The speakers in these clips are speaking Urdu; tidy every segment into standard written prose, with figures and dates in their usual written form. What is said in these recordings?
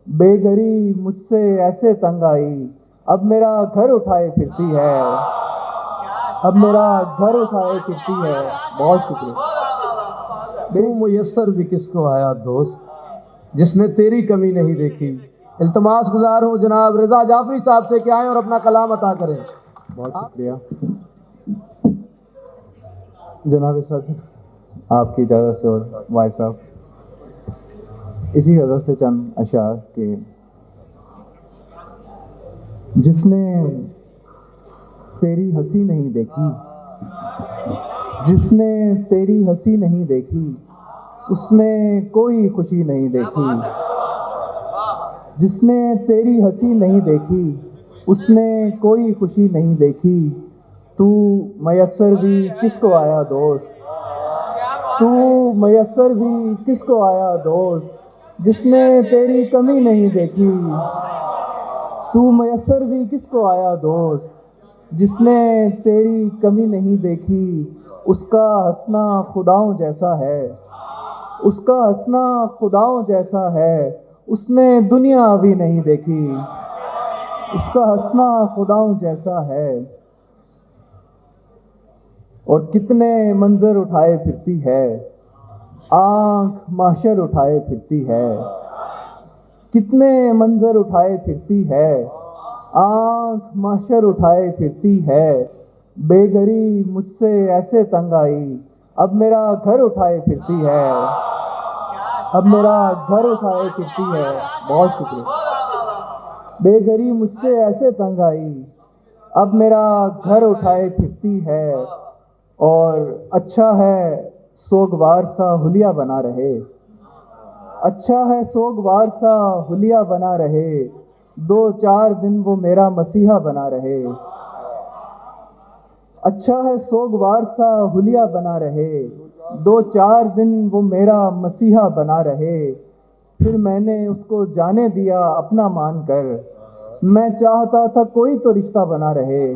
بے گھری مجھ سے ایسے تنگ آئی، اب میرا گھر اٹھائے پھرتی ہے، اب میرا گھر اٹھائے پھرتی ہے۔ بہت شکریہ۔ تو میسر بھی کس کو آیا دوست جس نے تیری کمی نہیں دیکھی۔ التماس گزار ہوں جناب رضا جعفری صاحب سے کہ آئیں اور اپنا کلام عطا کریں۔ بہت شکریہ جناب صدر، آپ کی اجازت سے اور وائس صاحب اسی غزل سے چند اشعار کہ جس نے تیری ہنسی نہیں دیکھی، جس نے تیری ہنسی نہیں دیکھی اس نے کوئی خوشی نہیں دیکھی، جس نے تیری ہنسی نہیں دیکھی اس نے کوئی خوشی نہیں دیکھی۔ تو میسر بھی کس کو آیا دوست، تو میسر بھی کس کو آیا دوست جس نے تیری کمی نہیں دیکھی، تو میسر بھی کس کو آیا دوست جس نے تیری کمی نہیں دیکھی۔ اس کا ہنسنا خداؤں جیسا ہے، اس کا ہنسنا خداؤں جیسا ہے، اس نے دنیا بھی نہیں دیکھی، اس کا ہنسنا خداؤں جیسا ہے۔ اور کتنے منظر اٹھائے پھرتی ہے، آنکھ محشر اٹھائے پھرتی ہے، کتنے منظر اٹھائے پھرتی ہے، آنکھ محشر اٹھائے پھرتی ہے۔ بے گھری مجھ سے ایسے تنگ آئی، اب میرا گھر اٹھائے پھرتی ہے، اب میرا گھر اٹھائے پھرتی ہے۔ بہت شکریہ۔ بے گھری مجھ سے ایسے تنگ آئی، اب میرا گھر اٹھائے پھرتی ہے، اور اچھا ہے سوگوار سا حلیہ بنا رہے، اچھا ہے سوگوار سا حلیہ بنا رہے، دو چار دن وہ میرا مسیحا بنا رہے، اچھا ہے سوگوار سا حلیہ بنا رہے، دو چار دن وہ میرا مسیحا بنا رہے۔ پھر میں نے اس کو جانے دیا اپنا مان کر، میں چاہتا تھا کوئی تو رشتہ بنا رہے،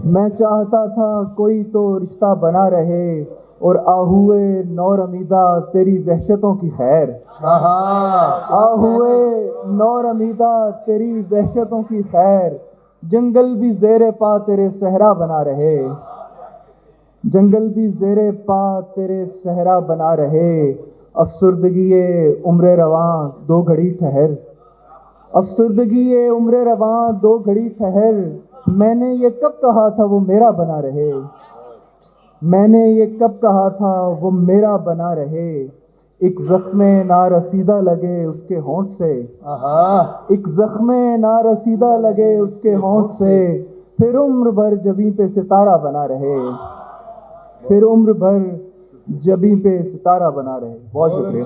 میں چاہتا تھا کوئی تو رشتہ بنا رہے، اور آہوئے نور امیدہ تیری وحشتوں کی خیر، آہوئے نور امیدہ تیری وحشتوں کی خیر، جنگل بھی زیر پا تیرے صحرا بنا رہے، جنگل بھی زیر پا تیرے صحرا بنا رہے۔ افسردگی عمر رواں دو گھڑی ٹھہر، افسردگی عمر رواں دو گھڑی ٹھہر، میں نے یہ کب کہا تھا وہ میرا بنا رہے، میں نے یہ کب کہا تھا وہ میرا بنا رہے۔ ایک زخم نارسیدہ لگے اس کے ہونٹ سے، ایک زخم نارسیدہ لگے اس کے ہونٹ سے، پھر عمر بھر جبیں پہ ستارہ بنا رہے، پھر عمر بھر جبیں پہ ستارہ بنا رہے۔ بہت شکریہ۔